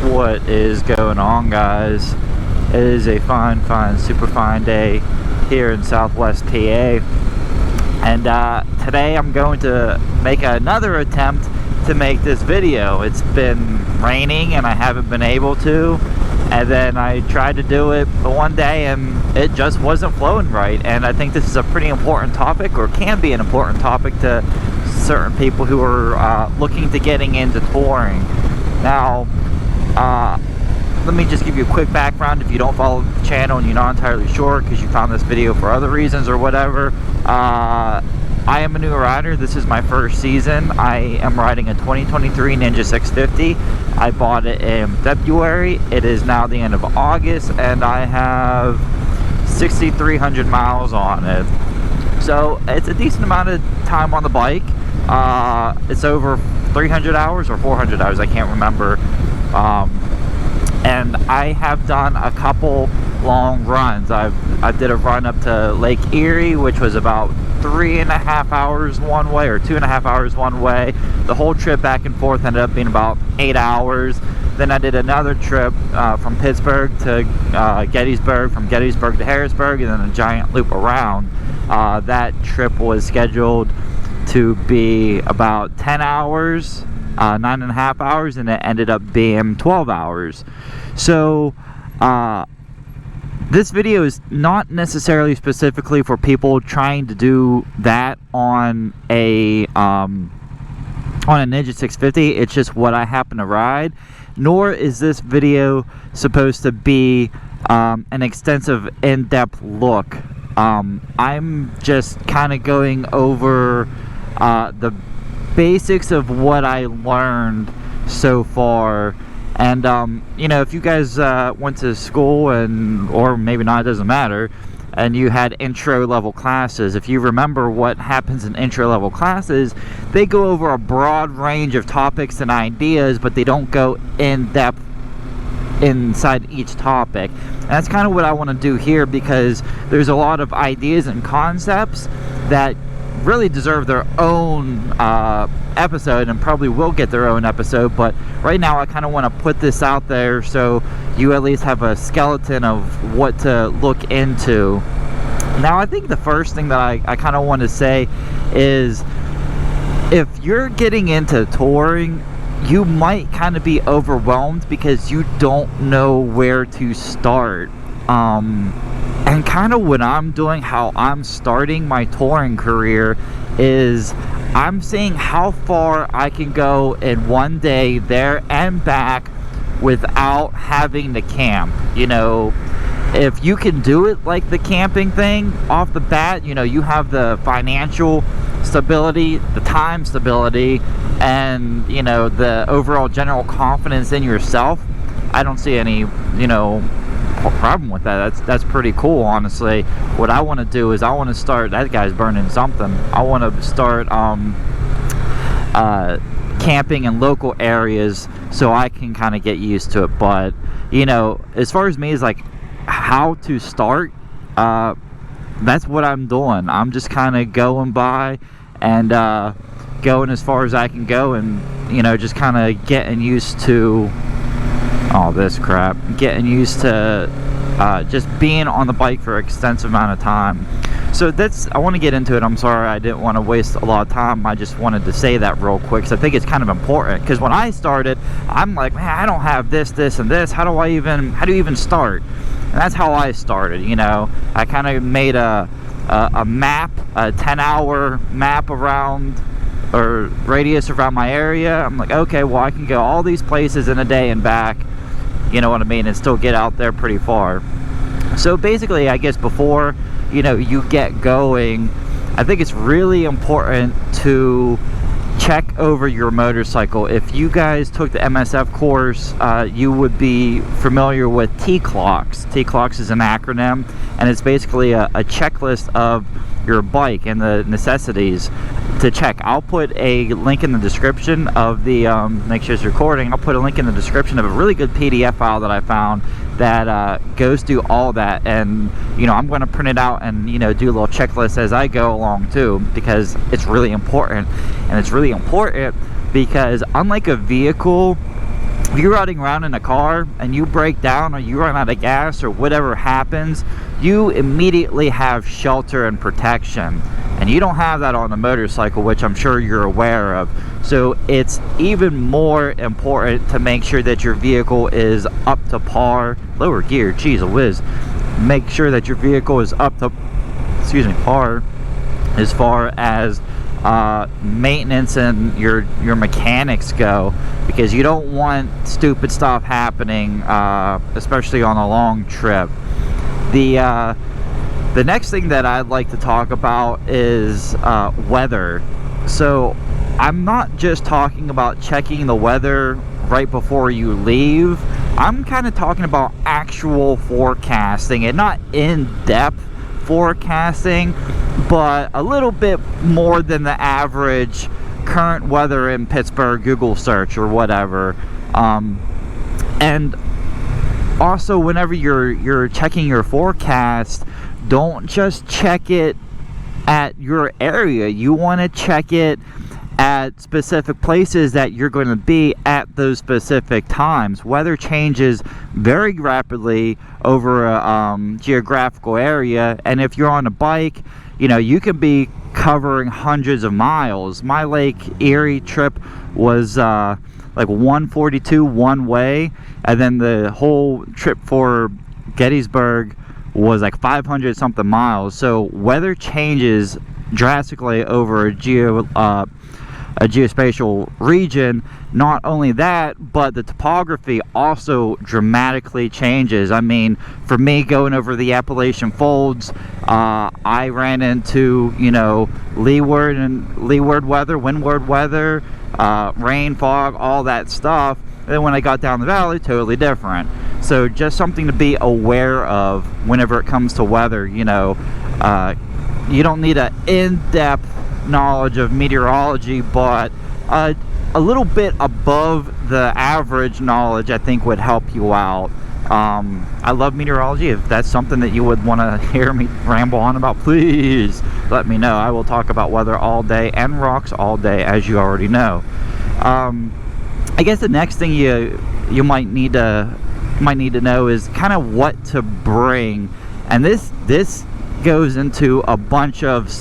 What is going on, guys? It is a fine, super fine day here in Southwest PA, and today I'm going to make another attempt to make this video. It's been raining and I haven't been able to, and then I tried to do it one day and it just wasn't flowing right. And I think this is a pretty important topic, or can be an important topic to certain people who are looking to getting into touring. Now, let me just give you a quick background if you don't follow the channel and you're not entirely sure because you found this video for other reasons or whatever. I am a new rider. This is my first season. I am riding a 2023 Ninja 650. I bought it in February. It is now the end of August and I have 6,300 miles on it. So it's a decent amount of time on the bike. It's over 300 hours or 400 hours, I can't remember. And I have done a couple long runs. I did a run up to Lake Erie, which was about 3.5 hours one way, or 2.5 hours one way. The whole trip back and forth ended up being about 8 hours. Then I did another trip from Pittsburgh to Gettysburg, from Gettysburg to Harrisburg, and then a giant loop around. That trip was scheduled to be about 10 hours, 9.5 hours, and it ended up being 12 hours. So this video is not necessarily specifically for people trying to do that on a Ninja 650. It's just what I happen to ride. Nor is this video supposed to be an extensive, in-depth look. I'm just kind of going over the basics of what I learned so far. And you know, if you guys went to school, and or maybe not, it doesn't matter, and you had intro level classes, if you remember what happens in intro level classes, they go over a broad range of topics and ideas, but they don't go in depth inside each topic. And that's kind of what I want to do here, because there's a lot of ideas and concepts that really deserve their own episode, and probably will get their own episode. But right now I kind of want to put this out there so you at least have a skeleton of what to look into. Now, I think the first thing that I kind of want to say is, if you're getting into touring, you might kind of be overwhelmed because you don't know where to start. And kind of what I'm doing, how I'm starting my touring career, is I'm seeing how far I can go in one day there and back without having to camp. You know, if you can do it like the camping thing off the bat, you know, you have the financial stability, the time stability, and, you know, the overall general confidence in yourself. I don't see any, you know, problem with that. That's pretty cool, honestly. What I want to do is I want to start, that guy's burning something, I want to start camping in local areas so I can kind of get used to it. But, you know, as far as me is like how to start, that's what I'm doing. I'm just kind of going by and going as far as I can go, and, you know, just kind of getting used to all this crap, getting used to just being on the bike for an extensive amount of time. So I want to get into it. I'm sorry I didn't want to waste a lot of time. I just wanted to say that real quick, because I think it's kind of important. Because when I started, I'm like, man, I don't have this, and this. How do you even start? And that's how I started. You know, I kind of made a map, a 10-hour map around, or radius around my area. I'm like, okay, well, I can go all these places in a day and back, you know what I mean, and still get out there pretty far. So basically, I guess before, you know, you get going, I think it's really important to check over your motorcycle. If you guys took the MSF course, you would be familiar with TCLOCS. TCLOCS is an acronym, and it's basically a checklist of your bike and the necessities to check. I'll put a link in the description of the, make sure it's recording, I'll put a link in the description of a really good PDF file that I found that goes through all that. And, you know, I'm going to print it out and, you know, do a little checklist as I go along too, because it's really important. And it's really important because unlike a vehicle, you're riding around in a car and you break down or you run out of gas or whatever happens, you immediately have shelter and protection. And you don't have that on a motorcycle, which I'm sure you're aware of. So it's even more important to make sure that your vehicle is up to par. Lower gear, geez whiz. Make sure that your vehicle is up to, par as far as maintenance and your mechanics go, because you don't want stupid stuff happening, especially on a long trip. The next thing that I'd like to talk about is weather. So I'm not just talking about checking the weather right before you leave. I'm kind of talking about actual forecasting, and not in-depth forecasting, but a little bit more than the average current weather in Pittsburgh Google search or whatever. And also, whenever you're checking your forecast, don't just check it at your area. You want to check it at specific places that you're going to be at those specific times. Weather changes very rapidly over a geographical area, and if you're on a bike, you can be covering hundreds of miles. My Lake Erie trip was like 142 one way, and then the whole trip for Gettysburg was like 500 something miles. So weather changes drastically over a geospatial region. Not only that, but the topography also dramatically changes. I mean, for me, going over the Appalachian Folds, I ran into leeward weather, windward weather, rain, fog, all that stuff. And then when I got down the valley, totally different. So just something to be aware of whenever it comes to weather. You don't need an in-depth knowledge of meteorology, but a little bit above the average knowledge I think would help you out. I love meteorology. If that's something that you would want to hear me ramble on about, please let me know. I will talk about weather all day and rocks all day, as you already know. I guess the next thing you might need to know is kind of what to bring, and this goes into a bunch of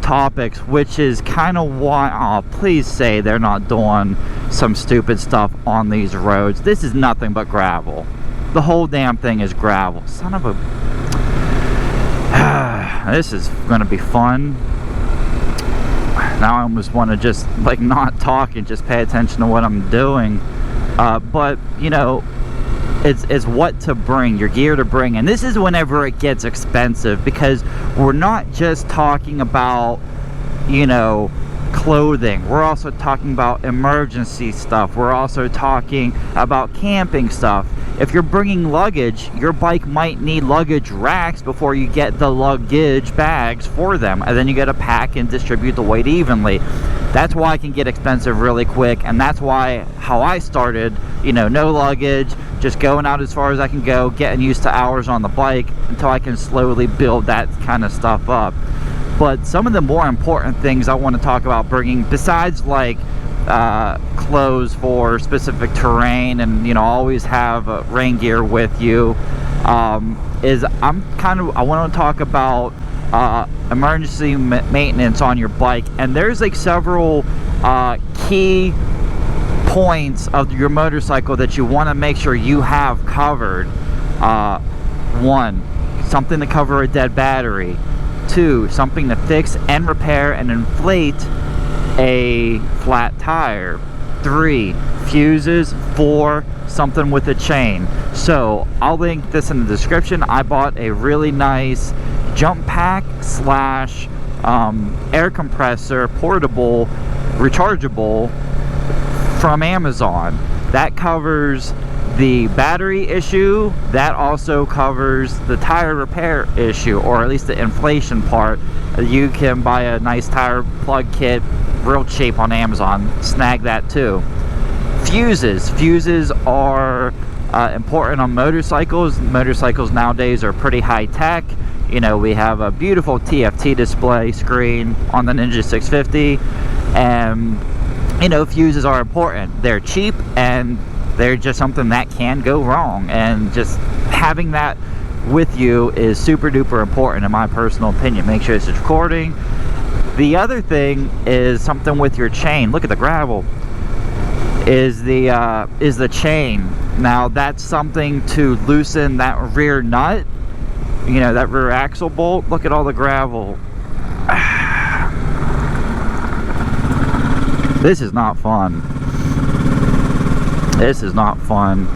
topics, which is kind of why, please say they're not doing some stupid stuff on these roads. This is nothing but gravel. The whole damn thing is gravel. Son of a... This is going to be fun. Now I almost want to just like not talk and just pay attention to what I'm doing. But it's what to bring, your gear to bring. And this is whenever it gets expensive, because we're not just talking about clothing. We're also talking about emergency stuff. We're also talking about camping stuff. If you're bringing luggage, your bike might need luggage racks before you get the luggage bags for them, and then you got to pack and distribute the weight evenly. That's why it can get expensive really quick, and that's how I started, no luggage, just going out as far as I can go, getting used to hours on the bike until I can slowly build that kind of stuff up. But some of the more important things I want to talk about bringing, besides like clothes for specific terrain and always have rain gear with you, is I want to talk about emergency maintenance on your bike. And there's like several key points of your motorcycle that you want to make sure you have covered. 1, something to cover a dead battery. 2, something to fix and repair and inflate a flat tire. 3, fuses. 4, something with a chain. So I'll link this in the description. I bought a really nice jump pack / air compressor, portable, rechargeable, from Amazon. That covers the battery issue. That also covers the tire repair issue, or at least the inflation part. You can buy a nice tire plug kit real cheap on Amazon. Snag that too. Fuses are important on motorcycles. Motorcycles nowadays are pretty high tech. We have a beautiful TFT display screen on the Ninja 650, and fuses are important. They're cheap and they're just something that can go wrong, and just having that with you is super duper important in my personal opinion. Make sure it's recording. The other thing is something with your chain. Look at the gravel. Is the chain. Now that's something to loosen that rear nut, you know, that rear axle bolt. Look at all the gravel. This is not fun. This is not fun.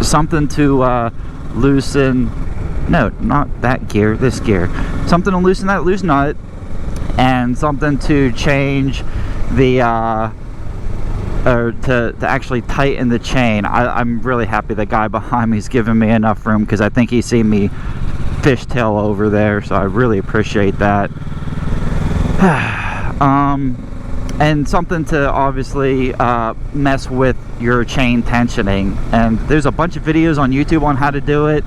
Something to loosen, no, not that gear, this gear. Something to loosen that loose nut, and something to change the or to actually tighten the chain. I'm really happy the guy behind me is giving me enough room, because I think he's seen me fishtail over there, so I really appreciate that. And something to obviously mess with your chain tensioning, and there's a bunch of videos on YouTube on how to do it.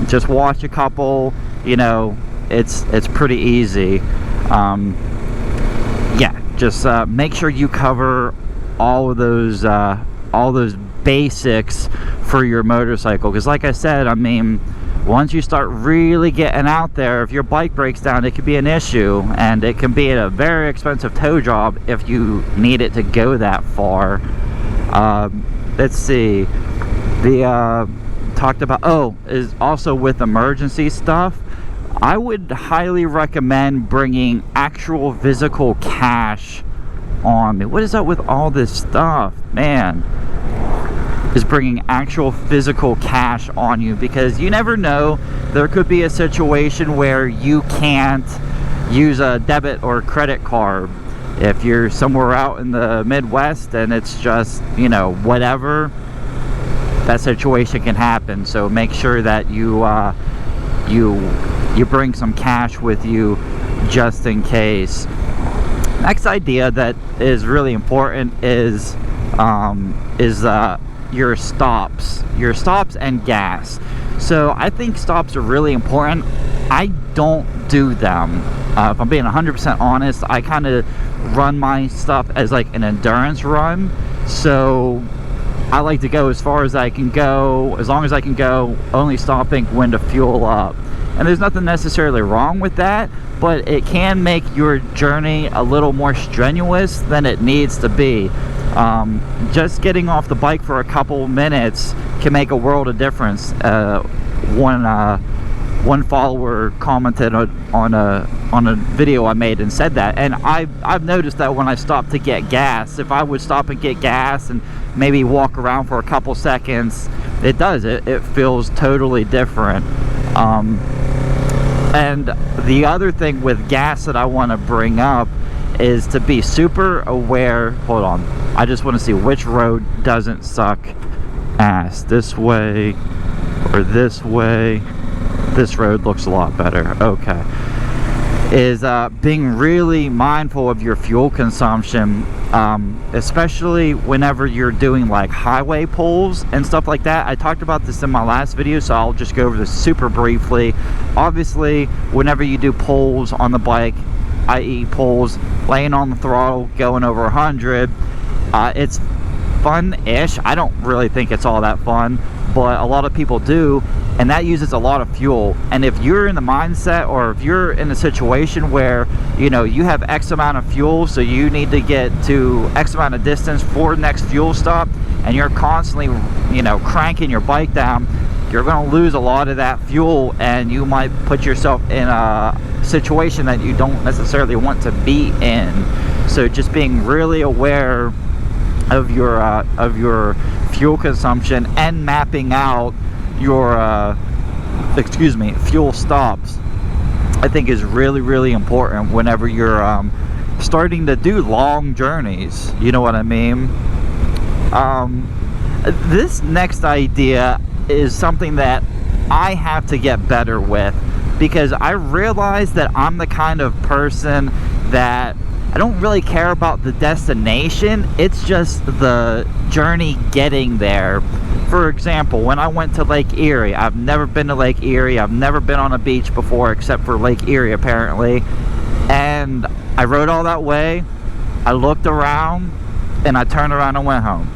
Just watch a couple, you know, it's pretty easy. Yeah, just make sure you cover all those basics for your motorcycle, because like I said, I mean, once you start really getting out there, if your bike breaks down, it could be an issue, and it can be a very expensive tow job if you need it to go that far. Let's see, the talked about, is also with emergency stuff. I would highly recommend bringing actual physical cash on me. What is up with all this stuff, man? Is bringing actual physical cash on you, because you never know, there could be a situation where you can't use a debit or credit card. If you're somewhere out in the Midwest and it's just, you know, whatever, that situation can happen. So make sure that you bring some cash with you just in case. Next idea that is really important is your stops and gas. So I think stops are really important. I don't do them. If I'm being 100% honest, I kind of run my stuff as like an endurance run. So I like to go as far as I can go, as long as I can go, only stopping when to fuel up. And there's nothing necessarily wrong with that, but it can make your journey a little more strenuous than it needs to be. Just getting off the bike for a couple minutes can make a world of difference. One follower commented on a video I made and said that, and I've noticed that when I stop to get gas, if I would stop and get gas and maybe walk around for a couple seconds, it feels totally different. And the other thing with gas that I want to bring up is to be super aware. Hold on, I just want to see which road doesn't suck ass, this way or this way. This road looks a lot better. Okay. Is being really mindful of your fuel consumption, especially whenever you're doing like highway pulls and stuff like that. I talked about this in my last video, so I'll just go over this super briefly. Obviously, whenever you do pulls on the bike, i.e. pulls laying on the throttle going over 100, it's fun-ish. I don't really think it's all that fun, but a lot of people do, and that uses a lot of fuel. And if you're in the mindset, or if you're in a situation where, you know, you have X amount of fuel, so you need to get to X amount of distance for the next fuel stop, and you're constantly, you know, cranking your bike down, you're going to lose a lot of that fuel, and you might put yourself in a situation that you don't necessarily want to be in. So just being really aware of your fuel consumption and mapping out your fuel stops, I think is really, really important whenever you're starting to do long journeys. You know what I mean? This next idea is something that I have to get better with, because I realize that I'm the kind of person that I don't really care about the destination. It's just the journey getting there. For example, when I went to Lake Erie, I've never been to Lake Erie. I've never been on a beach before except for Lake Erie apparently. And I rode all that way. I looked around and I turned around and went home.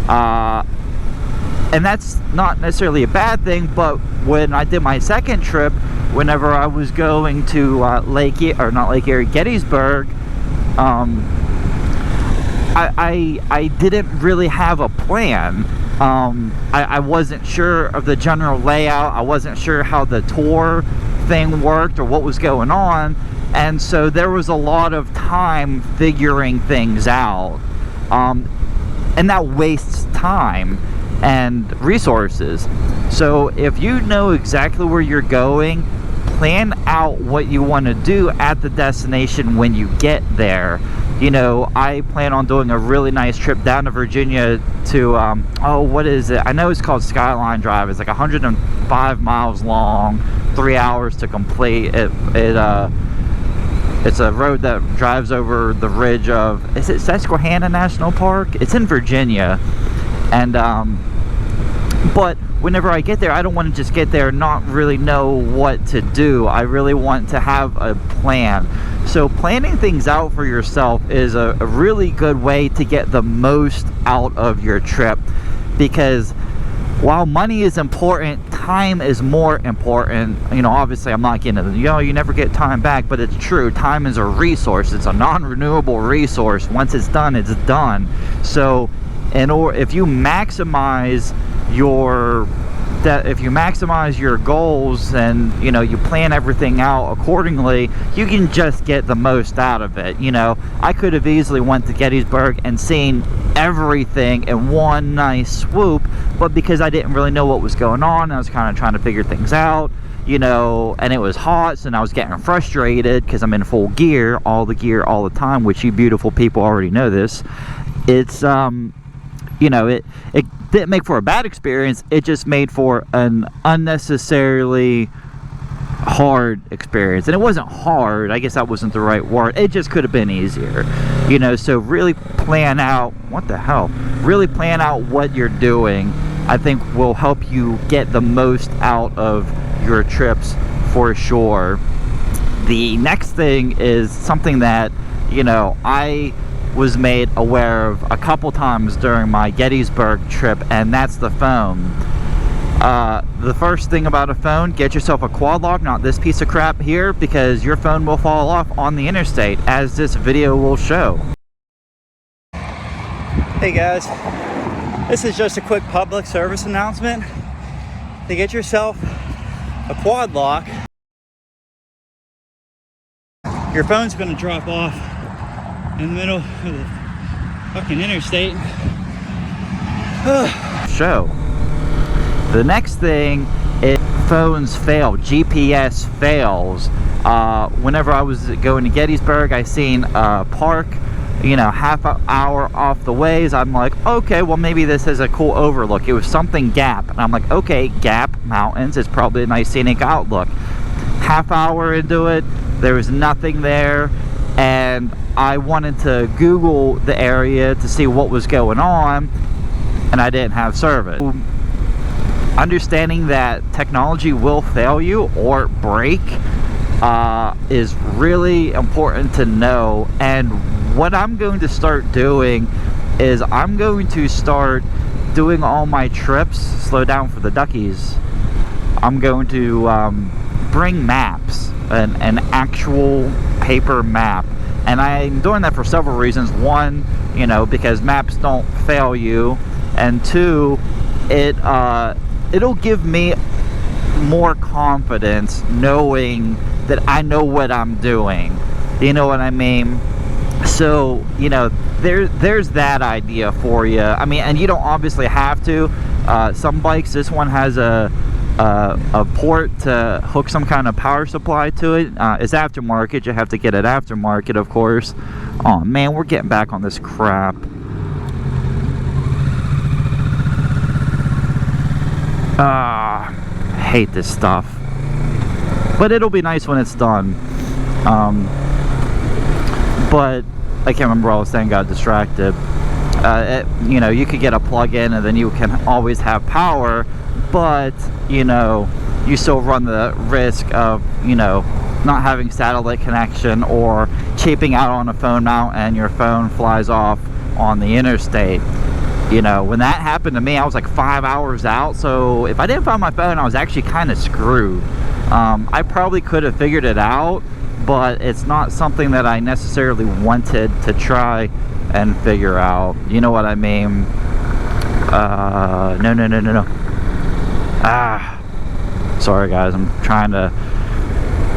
And that's not necessarily a bad thing, but when I did my second trip, whenever I was going to Gettysburg, I didn't really have a plan. I wasn't sure of the general layout. I wasn't sure how the tour thing worked or what was going on, and so there was a lot of time figuring things out, and that wastes time and resources. So if you know exactly where you're going, plan out what you want to do at the destination when you get there. You know, I plan on doing a really nice trip down to Virginia to, what is it? I know it's called Skyline Drive. It's like 105 miles long, 3 hours to complete. It's a road that drives over the ridge of, is it Susquehanna National Park? It's in Virginia. And, but whenever I get there, I don't want to just get there and not really know what to do. I really want to have a plan. So planning things out for yourself is a really good way to get the most out of your trip, because while money is important, time is more important. You know, obviously I'm not getting it, you never get time back, but it's true. Time is a resource. It's a non-renewable resource. Once it's done, it's done. So if you maximize your goals and you plan everything out accordingly, you can just get the most out of it. I could have easily went to Gettysburg and seen everything in one nice swoop, but because I didn't really know what was going on, I was kind of trying to figure things out, and it was hot, so I was getting frustrated because I'm in full gear all the time, which you beautiful people already know this. It's it didn't make for a bad experience. It just made for an unnecessarily hard experience. And it wasn't hard, I guess that wasn't the right word. It just could have been easier. So really plan out, really plan out what you're doing. I think will help you get the most out of your trips for sure. The next thing is something that, I was made aware of a couple times during my Gettysburg trip, and that's the phone. The first thing about a phone, get yourself a quad lock, not this piece of crap here, because your phone will fall off on the interstate, as this video will show. Hey guys, this is just a quick public service announcement. To get yourself a quad lock, your phone's going to drop off in the middle of the fucking interstate. Show. The next thing is phones fail. GPS fails. Whenever I was going to Gettysburg, I seen a park, half an hour off the ways. I'm like, okay, well maybe this is a cool overlook. It was something Gap, and I'm like, okay, Gap Mountains is probably a nice scenic outlook. Half hour into it, there was nothing there, and I wanted to Google the area to see what was going on, and I didn't have service. Understanding that technology will fail you or break is really important to know. And what I'm going to start doing is I'm going to start doing all my trips, slow down for the duckies, I'm going to bring maps, an actual paper map. And I'm doing that for several reasons. One, because maps don't fail you, and two, it'll give me more confidence knowing that I know what I'm doing. You know what I mean? So, there's that idea for you. I mean, and you don't obviously have to. Some bikes, this one has a port to hook some kind of power supply to it. It's aftermarket. You have to get it aftermarket, of course. Oh man, we're getting back on this crap. Hate this stuff, but it'll be nice when it's done. But I can't remember what I was saying, got distracted. You could get a plug-in and then you can always have power, but you still run the risk of not having satellite connection or cheaping out on a phone mount and your phone flies off on the interstate. you know, when that happened to me, I was like 5 hours out. So if I didn't find my phone, I was actually kind of screwed. I probably could have figured it out, but it's not something that I necessarily wanted to try and figure out. You know what I mean? No. Sorry guys, I'm trying to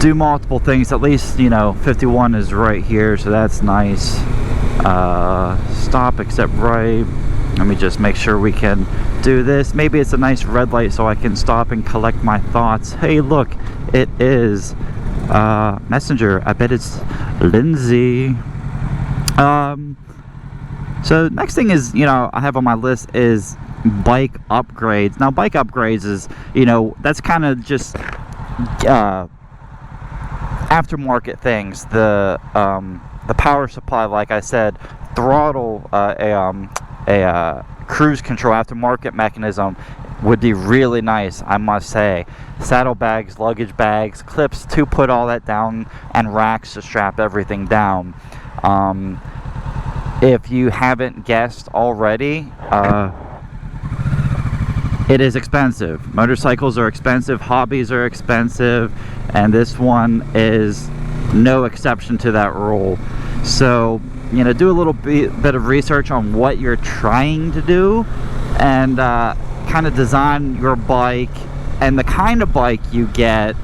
do multiple things. At least, you know, 51 is right here, so that's nice. Stop except right. Let me just make sure we can do this. Maybe it's a nice red light so I can stop and collect my thoughts. Hey, look, it is Messenger. I bet it's Lindsay. So next thing is, you know, I have on my list is bike upgrades. Now, bike upgrades is, you know, that's kind of just aftermarket things. The power supply, like I said, throttle, a cruise control aftermarket mechanism would be really nice, I must say. Saddlebags, luggage bags, clips to put all that down, and racks to strap everything down. If you haven't guessed already, it is expensive. Motorcycles are expensive, hobbies are expensive, and this one is no exception to that rule. So, you know, do a little bit of research on what you're trying to do, and kind of design your bike and the kind of bike you get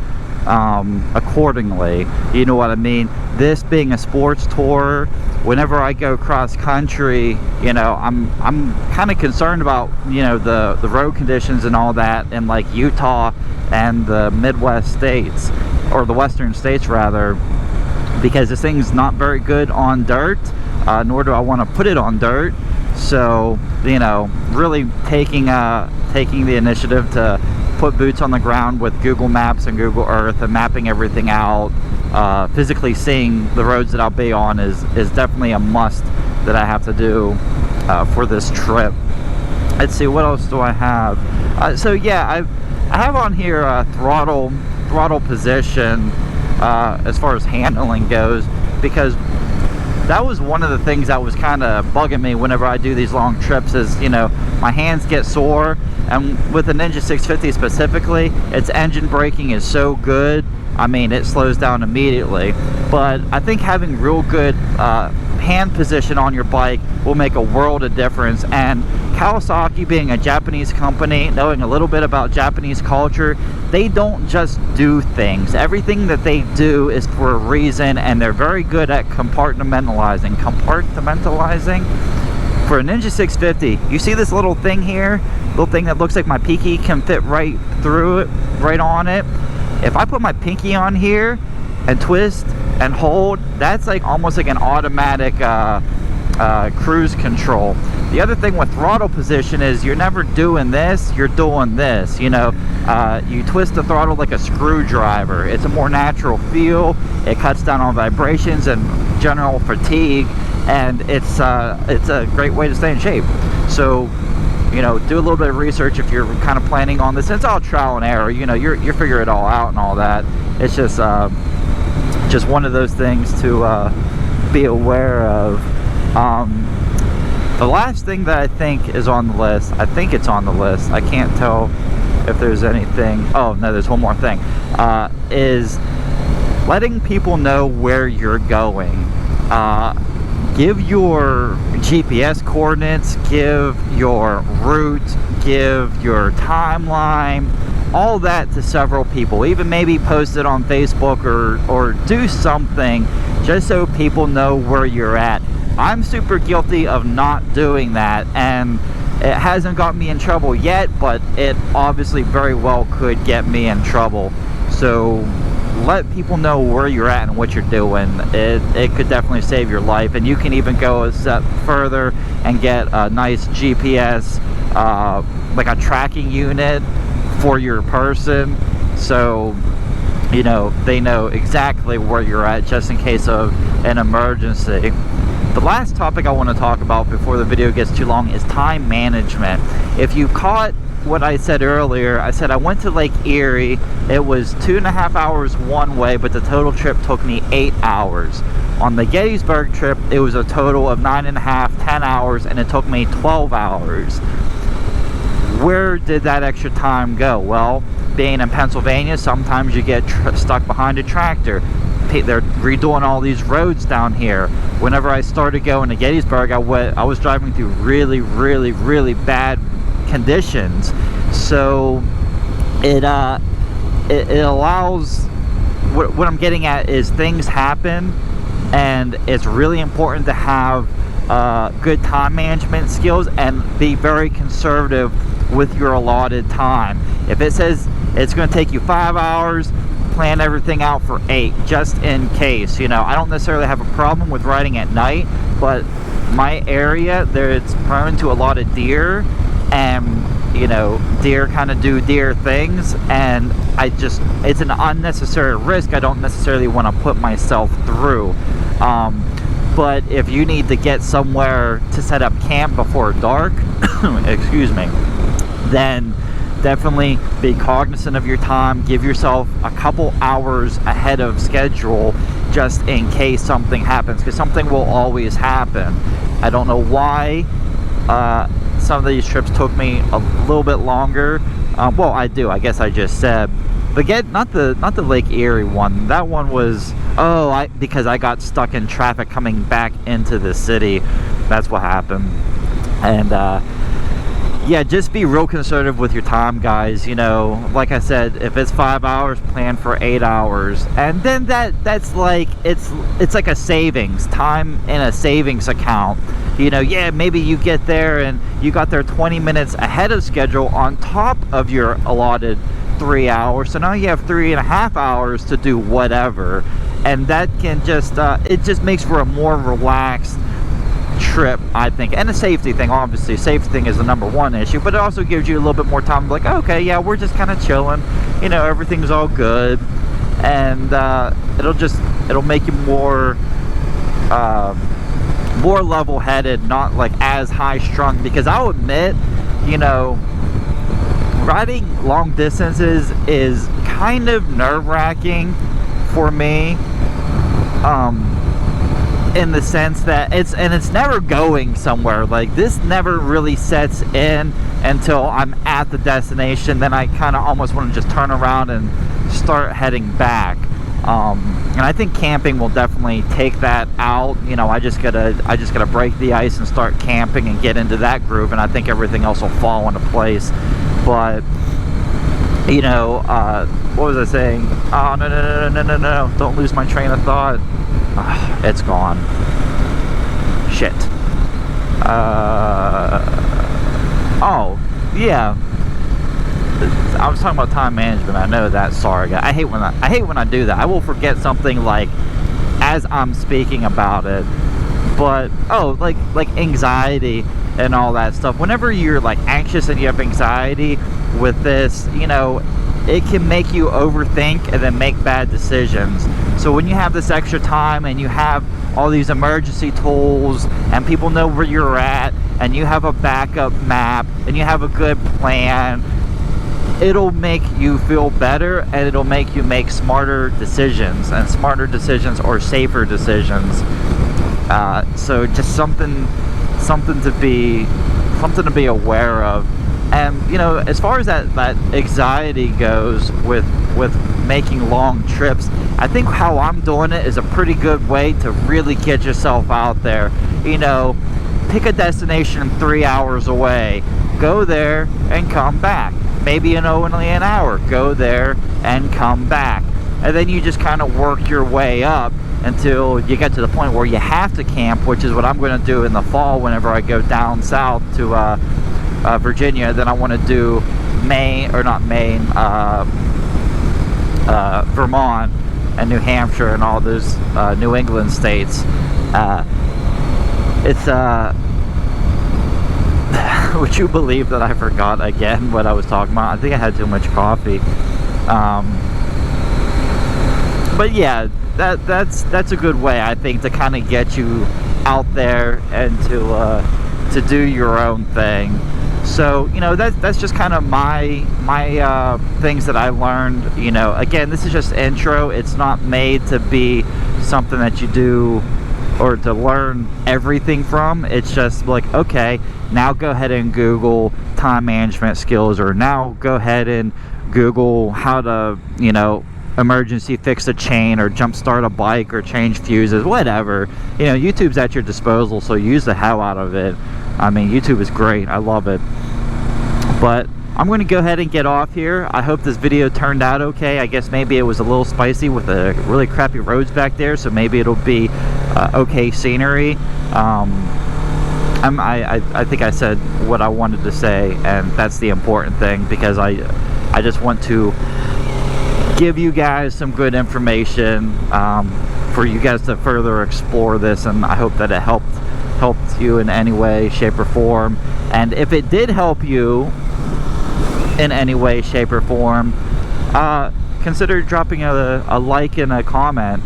accordingly. You know what I mean? This being a sports tour, whenever I go cross country, you know, I'm kind of concerned about, you know, the road conditions and all that in like Utah and the Midwest states, or the Western states rather, because this thing's not very good on dirt, nor do I want to put it on dirt. So, you know, really taking the initiative to put boots on the ground with Google Maps and Google Earth and mapping everything out, physically seeing the roads that I'll be on is definitely a must that I have to do for this trip. Let's see, what else do I have? So yeah, I have on here throttle position as far as handling goes, because that was one of the things that was kind of bugging me whenever I do these long trips is, you know, my hands get sore, and with the Ninja 650 specifically, its engine braking is so good. I mean, it slows down immediately, but I think having real good hand position on your bike will make a world of difference. And Kawasaki, being a Japanese company, knowing a little bit about Japanese culture, they don't just do things. Everything that they do is for a reason, and they're very good at compartmentalizing. For a Ninja 650, you see this little thing here, little thing that looks like my pinky can fit right through it, right on it. If I put my pinky on here and twist and hold, that's like almost like an automatic cruise control. The other thing with throttle position is you're never doing this, you're doing this. You know, you twist the throttle like a screwdriver. It's a more natural feel. It cuts down on vibrations and general fatigue, and it's a great way to stay in shape. So, you know, do a little bit of research if you're kind of planning on this. It's all trial and error. You know, you're figuring it all out and all that. It's just one of those things to be aware of. The last thing that I think is on the list, I think it's on the list, I can't tell if there's anything, oh no, there's one more thing, is letting people know where you're going. Give your GPS coordinates, give your route, give your timeline, all that to several people. Even maybe post it on Facebook or do something just so people know where you're at. I'm super guilty of not doing that, and it hasn't got me in trouble yet, but it obviously very well could get me in trouble. So let people know where you're at and what you're doing. It could definitely save your life, and you can even go a step further and get a nice GPS, like a tracking unit for your person, so you know they know exactly where you're at just in case of an emergency. The last topic I want to talk about before the video gets too long is time management. If you caught what I said earlier, I said I went to Lake Erie. It was 2.5 hours one way, but the total trip took me 8 hours. On the Gettysburg trip, it was a total of 9.5, 10 hours, and it took me 12 hours. Where did that extra time go? Well, being in Pennsylvania, sometimes you get stuck behind a tractor. They're redoing all these roads down here. Whenever I started going to Gettysburg, I was driving through really, really, really bad conditions. So it allows, what I'm getting at is things happen, and it's really important to have good time management skills and be very conservative with your allotted time. If it says it's going to take you 5 hours, plan everything out for 8, just in case. You know, I don't necessarily have a problem with riding at night, but my area there, it's prone to a lot of deer, and you know, deer kind of do deer things, and it's an unnecessary risk I don't necessarily want to put myself through. But if you need to get somewhere to set up camp before dark, excuse me, then definitely be cognizant of your time. Give yourself a couple hours ahead of schedule just in case something happens, because something will always happen. I don't know why some of these trips took me a little bit longer. Well, I guess I just said, but not the Lake Erie one. That one was because I got stuck in traffic coming back into the city. That's what happened. And yeah, just be real conservative with your time, guys. You know, like I said, if it's 5 hours, plan for 8 hours, and then that's like it's like a savings time in a savings account. You know, yeah, maybe you get there and you got there 20 minutes ahead of schedule on top of your allotted 3 hours, so now you have 3.5 hours to do whatever, and that can just it just makes for a more relaxed trip, I think. And a safety thing, obviously safety thing is the #1 issue, but it also gives you a little bit more time, like, okay, yeah, we're just kind of chilling, you know, everything's all good, and it'll make you more level-headed, not like as high-strung, because I'll admit, you know, riding long distances is kind of nerve-wracking for me, in the sense that it's never going somewhere. Like, this never really sets in until I'm at the destination. Then I kind of almost want to just turn around and start heading back. And I think camping will definitely take that out. You know, I just gotta break the ice and start camping and get into that groove, and I think everything else will fall into place. But you know, what was I saying? Oh, no, don't lose my train of thought. It's gone. Shit. Oh, yeah. I was talking about time management. I know that. Sorry, I hate when I do that. I will forget something like as I'm speaking about it. But like anxiety and all that stuff. Whenever you're like anxious and you have anxiety with this, you know, it can make you overthink and then make bad decisions. So when you have this extra time and you have all these emergency tools and people know where you're at and you have a backup map and you have a good plan, it'll make you feel better, and it'll make you make smarter decisions, and smarter decisions or safer decisions. So just something to be aware of. And you know, as far as that anxiety goes with making long trips, I think how I'm doing it is a pretty good way to really get yourself out there. You know, pick a destination 3 hours away, go there and come back. Maybe only an hour, go there and come back, and then you just kind of work your way up until you get to the point where you have to camp, which is what I'm going to do in the fall whenever I go down south to Virginia. Then I want to do Vermont and New Hampshire and all those New England states. Would you believe that I forgot again what I was talking about? I think I had too much coffee. But yeah, that's a good way, I think, to kind of get you out there and to do your own thing. So, you know, that's just kind of my things that I learned. You know, again, this is just intro. It's not made to be something that you do or to learn everything from. It's just like, okay, now go ahead and Google time management skills, or now go ahead and Google how to, you know, emergency fix a chain, or jump start a bike, or change fuses, whatever. You know, YouTube's at your disposal, so use the hell out of it. I mean, YouTube is great. I love it. But I'm going to go ahead and get off here. I hope this video turned out okay. I guess maybe it was a little spicy with the really crappy roads back there, so maybe it'll be okay scenery. I think I said what I wanted to say, and that's the important thing, because I just want to give you guys some good information for you guys to further explore this, and I hope that it helped you in any way, shape, or form. And if it did help you in any way, shape, or form, consider dropping a like and a comment,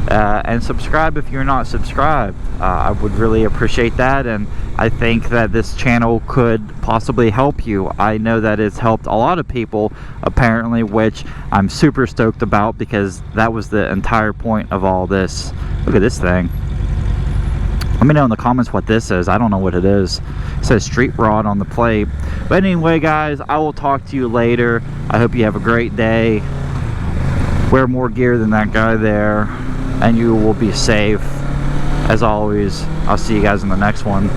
and subscribe if you're not subscribed. I would really appreciate that, and I think that this channel could possibly help you. I know that it's helped a lot of people apparently, which I'm super stoked about, because that was the entire point of all this. Look at this thing. Let me know in the comments what this is. I don't know what it is. It says street rod on the plate. But anyway, guys, I will talk to you later. I hope you have a great day. Wear more gear than that guy there, and you will be safe. As always, I'll see you guys in the next one.